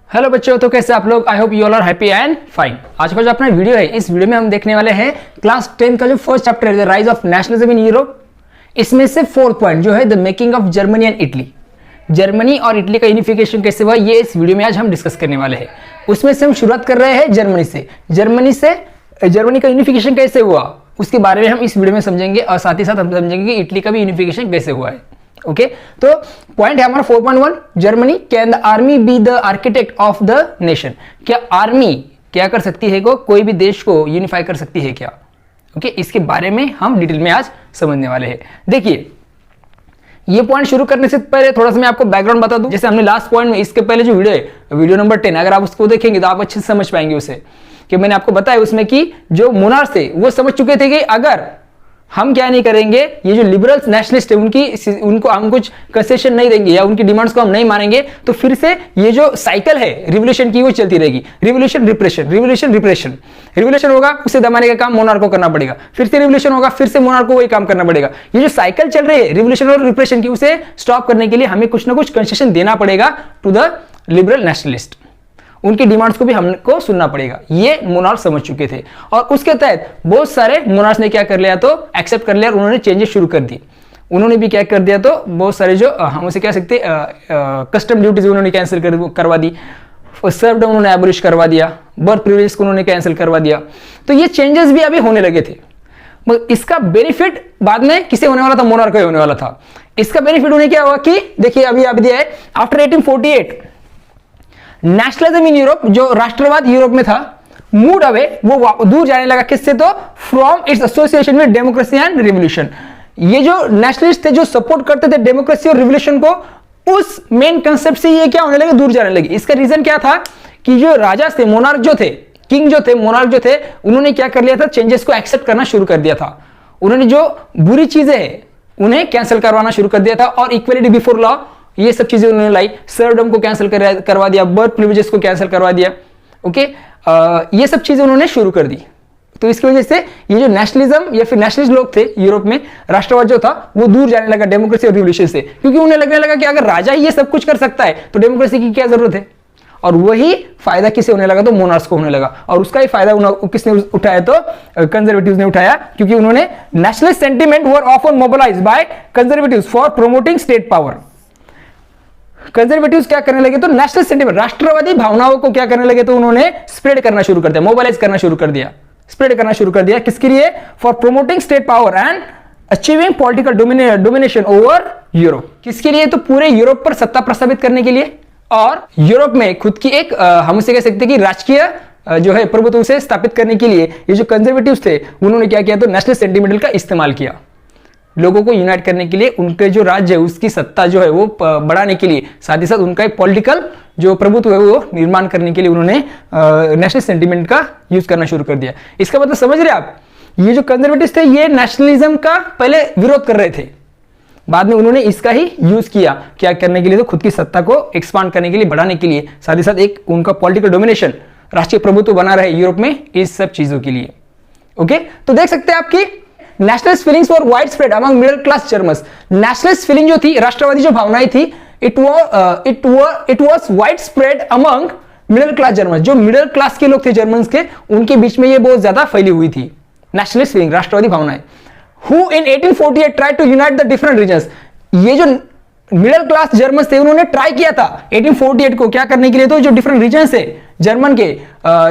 Hello बच्चों, तो कैसे आप लोग? I hope you all are happy and fine. आज का जो अपना वीडियो है, इस वीडियो में हम देखने वाले हैं क्लास 10 का जो फर्स्ट चैप्टर है, the rise of nationalism in Europe. इसमें से फोर्थ पॉइंट जो है the making of Germany and Italy, Germany और इटली का यूनिफिकेशन कैसे हुआ, ये इस वीडियो में आज हम डिस्कस करने वाले हैं। उसमें से हम शुरुआत कर रहे हैं जर्मनी से। जर्मनी का यूनिफिकेशन कैसे हुआ उसके बारे में हम इस वीडियो में समझेंगे, और साथ ही साथ हम समझेंगे कि इटली का भी यूनिफिकेशन कैसे हुआ है। ओके, तो पॉइंट है हमारा 4.1, Germany, can the army be the architect of the nation. क्या आर्मी क्या कर सकती है, कोई भी देश को यूनिफाई कर सकती है क्या? ओके, इसके बारे में हम डिटेल में आज समझने वाले हैं। देखिए, ये पॉइंट शुरू करने से पहले थोड़ा सा मैं आपको बैकग्राउंड बता दूं। जैसे हमने लास्ट पॉइंट में, इसके पहले जो वीडियो है, वीडियो नंबर 10, अगर आप उसको देखेंगे तो आप अच्छे से समझ पाएंगे उसे, कि मैंने आपको बताया उसमें कि जो मोनार्च थे वो समझ चुके थे कि अगर हम क्या नहीं करेंगे, ये जो लिबरल्स नेशनलिस्ट है उनको हम कुछ कंसेशन नहीं देंगे या उनकी डिमांड्स को हम नहीं मानेंगे, तो फिर से ये जो साइकिल है रिवोल्यूशन की वो चलती रहेगी। Revolution repression, revolution repression, revolution होगा उसे दबाने का काम मोनार्क को करना पड़ेगा, फिर से रिवोल्यूशन होगा, फिर से मोनार्क को वही काम करना पड़ेगा। ये जो साइकिल चल रही है रिवोल्यूशन और रिप्रेशन की, उसे स्टॉप करने के लिए हमें कुछ ना कुछ कंसेशन देना पड़ेगा टू द लिबरल नेशनलिस्ट। उनकी डिमांड्स को भी हमको सुनना पड़ेगा, ये मोनार्क समझ चुके थे। और उसके तहत बहुत सारे मोनार्क्स ने क्या कर लिया, तो एक्सेप्ट कर लिया और उन्होंने चेंजेस शुरू कर दिए। उन्होंने भी क्या कर दिया, तो बहुत सारे जो हम उसे कह सकते कस्टम ड्यूटीज उन्होंने कैंसिल करवा दी, सर्वड उन्होंने एबोलिश करवा दिया, बर्थ प्रिविलेज को उन्होंने कैंसिल करवा दिया। तो ये चेंजेस भी अभी होने लगे थे, मगर इसका बेनिफिट बाद में किसे होने वाला था? मोनार्क को होने वाला था। इसका बेनिफिट उन्हें क्या हुआ कि देखिए, अभी आप दिया है, आफ्टर 1848 नेशनलिज्म इन यूरोप, जो राष्ट्रवाद यूरोप में था, मूड अवे, वो दूर जाने लगा। किससे? तो from its association with democracy and revolution. ये जो नेशनलिस्ट थे, जो सपोर्ट करते थे डेमोक्रेसी और रिवोल्यूशन को, उस मेन कंसेप्ट से ये क्या होने लगे, दूर जाने लगे। इसका रीजन क्या था कि जो राजा थे, मोनार्क जो थे, किंग जो थे, मोनार्क जो थे, उन्होंने क्या कर लिया था, चेंजेस को एक्सेप्ट करना शुरू कर दिया था। उन्होंने जो बुरी चीजें हैं उन्हें कैंसिल करवाना शुरू कर दिया था, और इक्वलिटी बिफोर लॉ, ये सब चीजें उन्होंने लाई। सर्वडम को कैंसिल करवा दिया, बर्थ प्रिविलेजेस को कैंसिल करवा दिया। ओके, ये सब चीजें उन्होंने शुरू कर दी। तो इसकी वजह से ये जो नेशनलिज्म या फिर नेशनलिस्ट लोग थे यूरोप में, राष्ट्रवाद जो था, वो दूर जाने लगा डेमोक्रेसी और रिवोल्यूशन से, क्योंकि उन्हें लगने लगा कि अगर राजा ही ये सब कुछ कर सकता है तो डेमोक्रेसी की क्या जरूरत है। और वही फायदा किसे होने लगा, तो मोनार्क्स को होने लगा। और उसका ही फायदा किसने उठाया, तो कंजर्वेटिव्स ने उठाया, क्योंकि उन्होंने nationalist sentiment were often mobilised by conservatives for promoting state power. Conservatives क्या करने लगे, तो नेशनल सेंटिमेंट, राष्ट्रवादी भावनाओं को क्या करने लगे, तो उन्होंने स्प्रेड करना शुरू कर दिया, मोबिलाइज करना शुरू कर दिया, स्प्रेड करना शुरू कर दिया। किसके लिए? For promoting state power and achieving political domination over Europe. किसके लिए? तो पूरे यूरोप पर सत्ता प्रस्तावित करने के लिए, और यूरोप में खुद की एक हम उसे कह सकते हैं कि राजकीय जो है प्रभुत्व से स्थापित करने के लिए ये जो कंजर्वेटिव्स थे, उन्होंने क्या किया, तो नेशनल सेंटिमेंटल का इस्तेमाल किया, लोगों को यूनाइट करने के लिए, उनके जो राज्य है उसकी सत्ता जो है वो बढ़ाने के लिए, साथ ही साथ उनका एक पॉलिटिकल जो प्रभुत्व है वो निर्माण करने के लिए उन्होंने नेशनल सेंटिमेंट का यूज करना शुरू कर दिया। इसका मतलब समझ रहे आप, ये जो कंजर्वेटिव्स थे ये नेशनलिज्म का पहले विरोध कर रहे थे, बाद में उन्होंने इसका ही यूज किया क्या करने के लिए, तो खुद की सत्ता को एक्सपांड करने के लिए, बढ़ाने के लिए, साथ ही साथ एक उनका पॉलिटिकल डोमिनेशन, राष्ट्रीय प्रभुत्व बना रहे यूरोप में, इस सब चीजों के लिए। ओके, तो देख सकते हैं आपकी nationalist feelings were wide spread among middle class Germans. Nationalist feeling जो थी, राष्ट्रवादी जो भावनाएं थी, it was wide spread among middle class Germans. जो मिडिल क्लास के लोग थे जर्मन्स के, उनके बीच में ये बहुत ज्यादा फैली हुई थी नेशनलिस्ट फीलिंग, राष्ट्रवादी भावनाएं। Who in 1848 tried to unite the different regions। ये जो मिडिल क्लास जर्मन्स थे, उन्होंने ट्राई किया था 1848 को क्या करने के लिए, तो जो डिफरेंट रीजन्स है जर्मन के,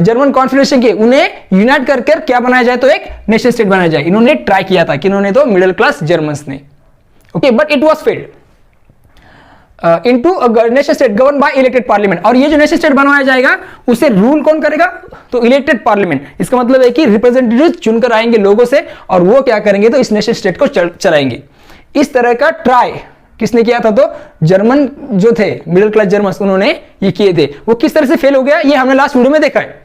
जर्मन कॉन्फेडरेशन के, उन्हें यूनाइट करके क्या बनाया जाए, तो एक नेशन स्टेट बनाया जाए। इन्होंने ट्राई किया था, कि इन्होंने, तो मिडिल क्लास जर्मन्स ने। Okay, but it was failed into a nation state govern by elected parliament. और ये जो नेशन स्टेट बनवाया जाएगा उसे रूल कौन करेगा, तो इलेक्टेड पार्लियामेंट। इसका मतलब है कि रिप्रेजेंटेटिव चुनकर आएंगे लोगों से, और वो क्या करेंगे, तो इस नेशन स्टेट को चलाएंगे। इस तरह का ट्राई किसने किया था, तो जर्मन जो थे मिडिल क्लास जर्मन, उन्होंने ये किए थे। वो किस तरह से फेल हो गया, ये हमने लास्ट वीडियो में देखा है।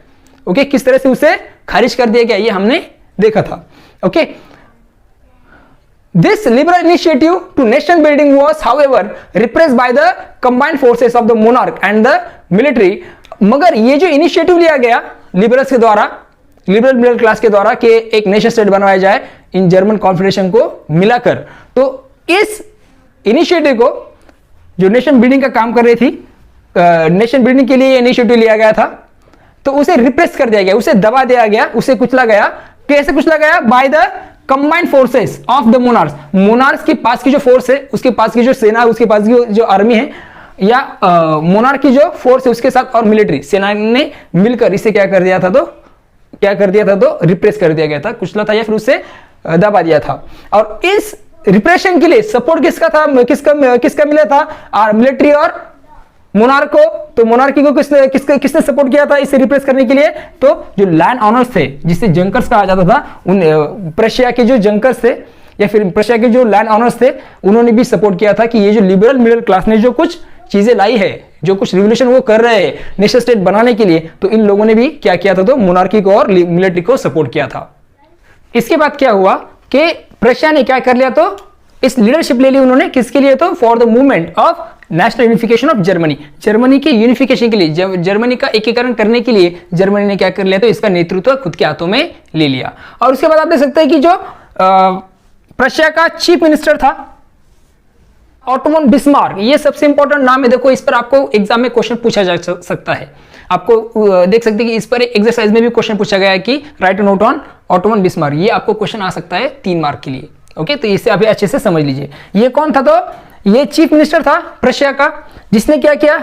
ओके, किस तरह से उसे खारिज कर दिया गया, ये हमने देखा था। Okay, This liberal initiative to nation building was, however, repressed by the combined forces of the monarch and the military। मगर ये जो इनिशिएटिव लिया गया लिबरल्स के द्वारा, लिबरल मिडिल क्लास के द्वारा, कि एक नेशन स्टेट बनवाया जाए इन जर्मन कॉन्फेडरेशन को मिलाकर, तो इस इनिशिएटिव को जो नेशन बिल्डिंग का काम कर रही थी नेशन बिल्डिंग के लिए इनिशिएटिव लिया गया था, तो उसे रिप्रेस कर दिया गया, उसे दबा दिया गया, उसे कुचला गया। कैसे कुचला गया? By the combined forces of the monarchs. Monarchs के पास की जो फोर्स है, उसके पास की जो सेना, उसके पास की जो आर्मी है, या मोनार्क की जो फोर्स है उसके साथ और मिलिट्री सेना ने मिलकर इसे क्या कर दिया था? तो रिप्रेस कर दिया गया था, कुचला था या फिर उसे दबा दिया था। और इस रिप्रेशन के लिए सपोर्ट किसका था? किसका मिला था? मिलिट्री और मोनार्क को। तो मोनार्की को किसने सपोर्ट किया था इसे रिप्रेस करने के लिए? तो जो लैंड ऑनर्स थे, जिसे जंकर्स कहा जाता था, उन प्रशिया के जो जंकर्स थे या फिर प्रशिया के जो लैंड ऑनर्स थे, उन्होंने भी सपोर्ट किया था कि ये जो लिबरल मिडिल क्लास ने जो कुछ चीजें लाई है, जो कुछ रिवोल्यूशन वो कर रहे हैं नेशन स्टेट बनाने के लिए, तो इन लोगों ने भी क्या किया था? तो मोनार्की को और मिलिट्री को सपोर्ट किया था। इसके बाद क्या हुआ कि प्रशिया ने क्या कर लिया? तो इस लीडरशिप ले ली उन्होंने, किसके लिए? तो for the movement of national unification of Germany. Germany के यूनिफिकेशन के लिए, जर्मनी का एकीकरण करने के लिए जर्मनी ने क्या कर लिया? तो इसका नेतृत्व खुद के हाथों में ले लिया। और उसके बाद आप देख सकते हैं कि जो प्रशिया का चीफ मिनिस्टर था ऑटोमन बिस्मार्क, ये सबसे इंपॉर्टेंट नाम है। देखो, इस पर आपको एग्जाम में क्वेश्चन पूछा जा सकता है। आपको देख सकते हैं कि इस पर एक्सरसाइज में भी क्वेश्चन पूछा गया है कि right note on Ottoman Bismarck. ये आपको क्वेश्चन आ सकता है 3 मार्क के लिए। ओके, तो इसे अभी अच्छे से समझ लीजिए। ये कौन था? तो ये चीफ मिनिस्टर था प्रशिया का, जिसने क्या किया?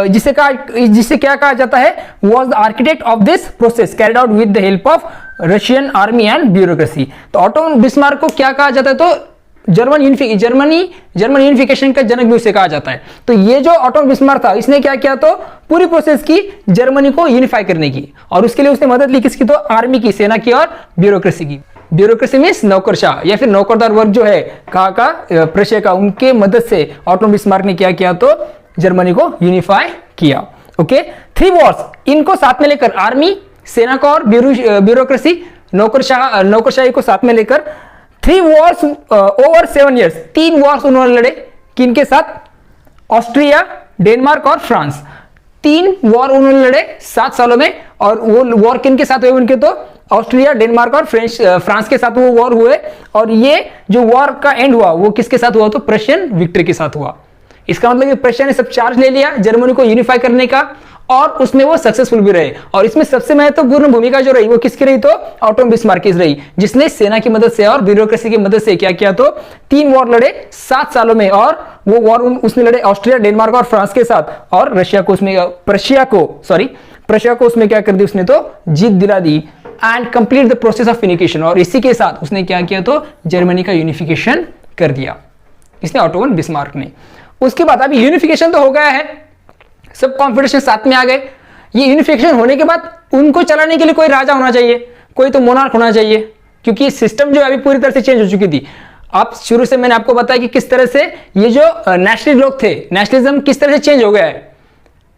जिसे क्या कहा जाता है? Was the architect of this process carried out with the help of Russian army and bureaucracy. तो ऑटोमन बिस्मार्क को क्या कहा जाता है? तो जर्मन यूनिफिकेशन का जनक भी उसे कहा जाता है। तो ये जो ऑटोमन बिस्मार्क था, इसने क्या किया? तो पूरी प्रोसेस की जर्मनी को यूनिफाई करने की, और उसके लिए उसने मदद ली किसकी? तो आर्मी की, सेना की और ब्यूरोक्रेसी की। ब्यूरोक्रेसी मींस नौकरशाह या फिर नौकरदार वर्ग जो है कहाँ का? प्रशिया का। उनके मदद से ऑटोमन बिस्मार्क ने क्या किया? तो जर्मनी को यूनिफाई किया। ओके, 3 वॉर्स इनको साथ में लेकर, आर्मी, सेना का और ब्यूरोक्रेसी, नौकरशाही को साथ में लेकर 3 वॉर्स ओवर 7 years, 3 वॉर्स उन्होंने लड़े। किनके साथ? ऑस्ट्रिया, डेनमार्क और फ्रांस। 3 वॉर उन्होंने लड़े 7 सालों में। और वो वॉर किनके साथ हुए? उनके तो ऑस्ट्रिया, डेनमार्क और फ्रांस के साथ वो वॉर हुए। और ये जो वॉर का एंड हुआ वो किसके साथ हुआ? तो प्रशियन विक्ट्री के साथ हुआ। इसका मतलब प्रशिया ने सब चार्ज ले लिया जर्मनी को यूनिफाई करने का, और उसमें वो सक्सेसफुल भी रहे। और इसमें सबसे महत्वपूर्ण भूमिका जो रही वो किसकी रही? तो ऑटोमन बिस्मार्क की रही, जिसने सेना की मदद से और ब्यूरोक्रेसी की मदद से क्या किया? तो 3 वॉर लड़े 7 सालों में। और वो वॉर उसने लड़े ऑस्ट्रिया, डेनमार्क और फ्रांस के साथ। और प्रशिया को उसमें क्या कर दी? उसने तो जीत दिला दी। And complete the process of unification. और इसी के साथ उसने क्या किया? तो जर्मनी का यूनिफिकेशन कर दिया, इसने ऑटोमन बिस्मार्क ने। उसके बाद अभी यूनिफिकेशन तो हो गया है, सब कॉन्फेडरेशन साथ में आ गए। ये यूनिफिकेशन होने के बाद उनको चलाने के लिए कोई राजा होना चाहिए, कोई तो मोनार्क होना चाहिए, क्योंकि सिस्टम जो अभी पूरी तरह से चेंज हो चुकी थी। आप शुरू से मैंने आपको बताया कि किस तरह से ये जो नेशनलिस्ट लोग थे, नेशनलिज्म किस तरह से चेंज हो गया है।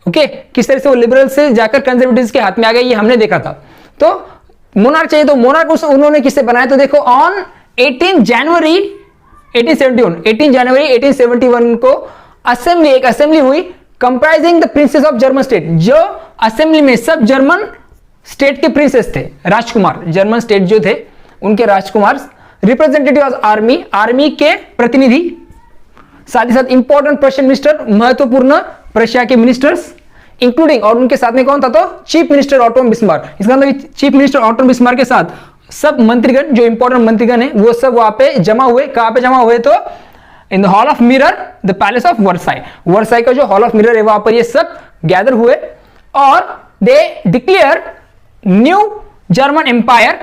ओके, किस तरह से वो लिबरल से जाकर कंजर्वेटिव्स के हाथ में आ गए, ये हमने देखा था। तो मोनार्क चाहिए, तो मोनार्क उन्होंने किससे बनाया? तो देखो, ऑन 18 जनवरी 1871 को एक असेंबली हुई comprising the princess of German state. जो असेंबली में सब जर्मन स्टेट के प्रिंसेस थे, राजकुमार, जर्मन स्टेट जो थे उनके राजकुमार, रिप्रेजेंटेटिव ऑफ आर्मी के प्रतिनिधि, साथ ही साथ इंपॉर्टेंट प्रशियन मिनिस्टर, महत्वपूर्ण प्रशिया के मिनिस्टर्स इंक्लूडिंग, और उनके साथ में कौन था? तो चीफ मिनिस्टर ऑटोमन बिस्मार्क। इसका मतलब चीफ मिनिस्टर ऑटोमन बिस्मार्क के साथ सब मंत्रीगण, जो इंपॉर्टेंट मंत्रीगण है, वो सब वहां पे जमा हुए। कहां पे जमा हुए? तो in the hall of mirror, the palace of Versailles. Versailles का जो हॉल ऑफ मिरर है वहां पर ये सब गैदर हुए, और they declare new German empire,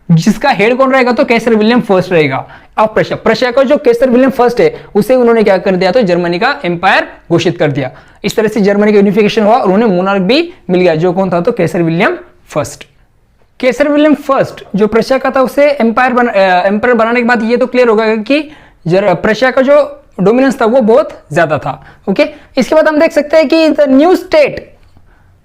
जिसका हेड कौन रहेगा? तो कैसर विलियम फर्स्ट रहेगा ऑफ प्रशिया। प्रशिया का जो कैसर विलियम फर्स्ट है उसे उन्होंने क्या कर दिया? तो जर्मनी का एम्पायर घोषित कर दिया। इस तरह से जर्मनी का यूनिफिकेशन हुआ और उन्हें मोनार्क भी मिल गया, जो कौन था? तो कैसर विलियम फर्स्ट। कैसर विलियम फर्स्ट जो प्रशिया का था, उसे एम्पायर बनाने के बाद ये तो क्लियर होगा कि प्रशिया का जो डोमिनेंस था वो बहुत ज्यादा था। ओके, इसके बाद हम देख सकते हैं कि the new state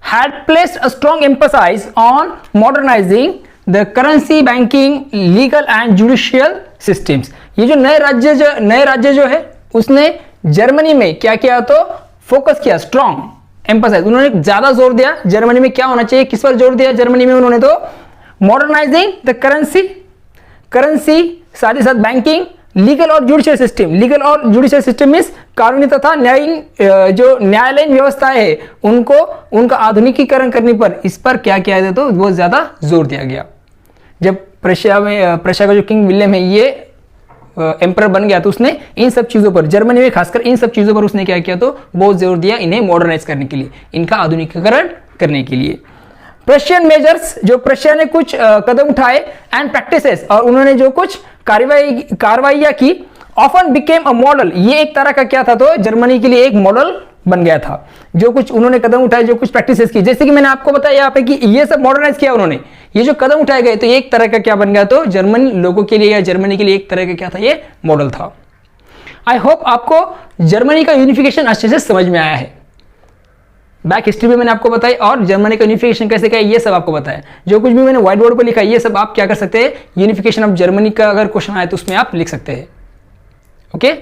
had placed a strong emphasise on modernising the currency, banking, legal and judicial systems. ये जो नए राज्य जो है उसने जर्मनी में क्या किया? तो फोकस किया, स्ट्रॉन्ग एम्फसाइज, उन्होंने ज्यादा जोर दिया जर्मनी में क्या होना चाहिए, किस पर जोर दिया जर्मनी में उन्होंने? तो मॉडर्नाइजिंग द करेंसी, साथ ही साथ बैंकिंग, लीगल और जुडिशियल सिस्टम, लीगल और जुडिशियल सिस्टम मीन्स कानूनी तथा जो न्यायालयीन व्यवस्थाएं है उनको उनका आधुनिकीकरण करने पर इस पर क्या किया जाए तो बहुत ज्यादा जोर दिया गया। जब प्रशिया का जो किंग विलियम है ये एम्परर बन गया तो उसने इन सब चीजों पर, जर्मनी में खासकर इन सब चीजों पर उसने क्या किया तो बहुत जोर दिया इन्हें मॉडर्नाइज करने के लिए, इनका आधुनिकीकरण करने के लिए। प्रशियन मेजर्स, जो प्रशिया ने कुछ कदम उठाए एंड प्रैक्टिसेस, और उन्होंने जो कुछ कार्रवाइयां की, ऑफन बिकेम अ मॉडल, ये एक तरह का क्या था तो जर्मनी के लिए एक मॉडल बन गया था। जो कुछ उन्होंने कदम उठाए, जो कुछ प्रैक्टिसेस की, जैसे कि मैंने आपको बताया यहाँ पे कि ये सब मॉडर्नाइज किया उन्होंने, ये जो कदम उठाए गए तो ये एक तरह का क्या बन गया तो जर्मनी लोगों के लिए या जर्मनी के लिए एक तरह का क्या था, ये मॉडल था। आई होप आपको जर्मनी का यूनिफिकेशन अच्छे से समझ में आया है। बैक हिस्ट्री में मैंने आपको बताई और जर्मनी का यूनिफिकेशन कैसे किया ये सब आपको बताया। जो कुछ भी मैंने व्हाइट बोर्ड पर लिखा है ये सब आप क्या कर सकते हैं, यूनिफिकेशन ऑफ जर्मनी का अगर क्वेश्चन आए तो उसमें आप लिख सकते हैं। ओके,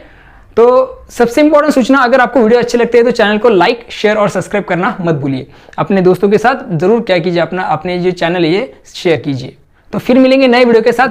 तो सबसे इंपॉर्टेंट सूचना, अगर आपको वीडियो अच्छे लगते हैं तो चैनल को लाइक, शेयर और सब्सक्राइब करना मत भूलिए। अपने दोस्तों के साथ जरूर क्या कीजिए, अपने जो चैनल है ये शेयर कीजिए। तो फिर मिलेंगे नए वीडियो के साथ।